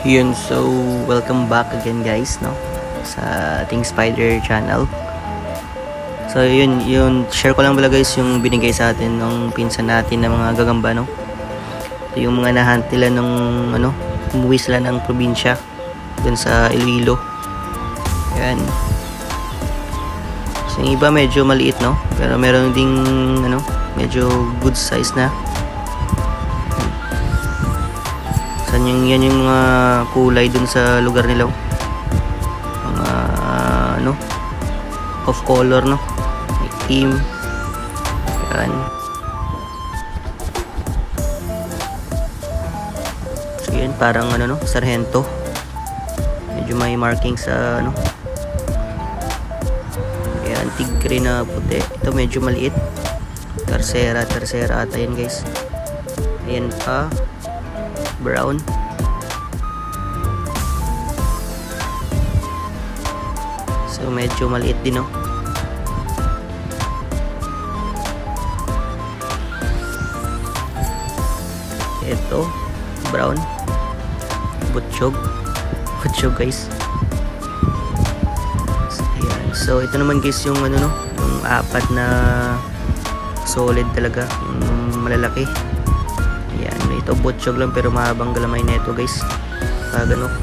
Yun, so welcome back again guys, no, sa ating Spider channel. So yun share ko lang pala guys yung binigay sa atin ng pinsan natin na mga gagamba, no. Ito yung mga nahunt nila nung umuwi sila ng probinsya dun sa Iloilo. Yan. So yung iba medyo maliit, no, pero meron ding medyo good size na. Yan yung mga kulay dun sa lugar nila, mga off color, no, itim. Yan. So yan parang sarhento, medyo may marking sa yan, tigre na puti. Ito medyo maliit, tercera ata yan guys. Ayan pa, brown. So medyo maliit din, no. Ito brown, butchog guys. Ayan. So ito naman guys yung yung apat na solid talaga, yung malalaki. Ayan, ito butchog lang pero mahabang galamay na ito guys,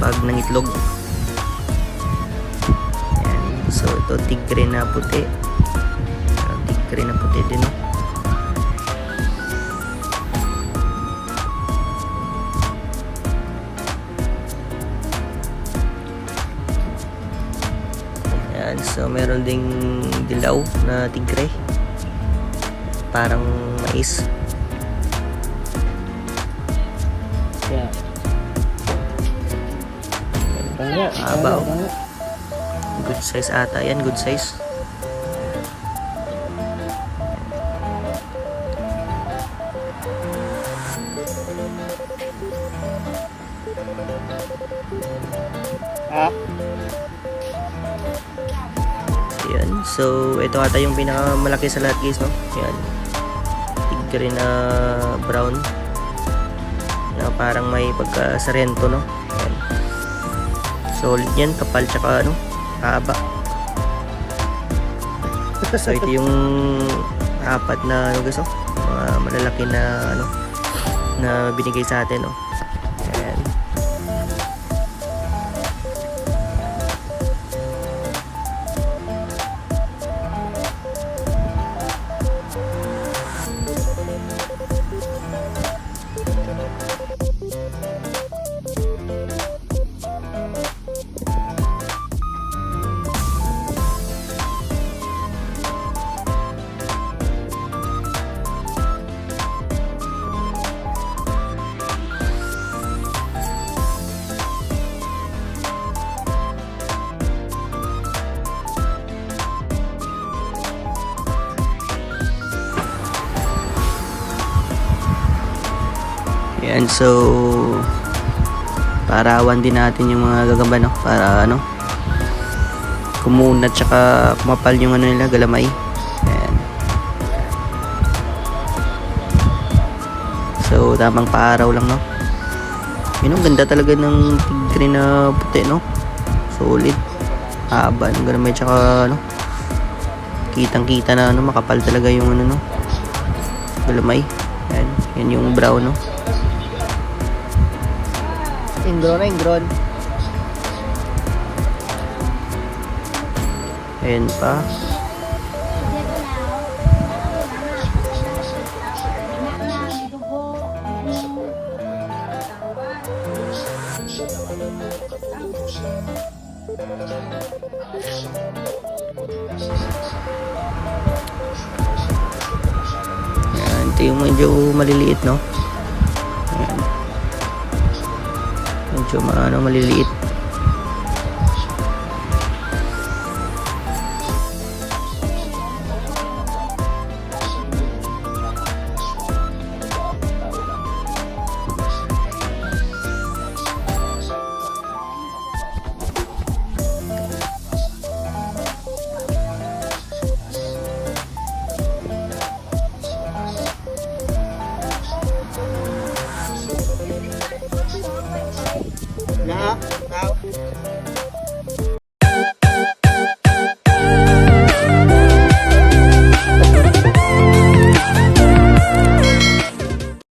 pag nangitlog. Ayan. So ito tigre na puti, din, no. Ayan. So meron ding dilaw na tigre, parang mais. Haba, good size ata yan, good size. Ayan, so ito ata yung pinakamalaki sa lahat guys, no. Ayan, tigre na brown na parang may pagka-sarento, no. Ayan. Solid yan, kapal tsaka haba. So ito yung apat na guys, mga malalaki na na binigay sa atin, no. Ayan. Ayan, so parawan din natin yung mga gagamba, no, para kumunat tsaka kumapal yung nila, galamay. Ayan. So tamang paaraw lang, no. Yun, ang ganda talaga ng tigre na puti, no. Solid, haba ng galamay tsaka kitang kita na makapal talaga yung galamay. Ayan, yan yung brown, no. Ingron. Ayan pa. Ayan, ito yung medyo maliliit, no. Ayan. Medyo maliliit. Na, tao.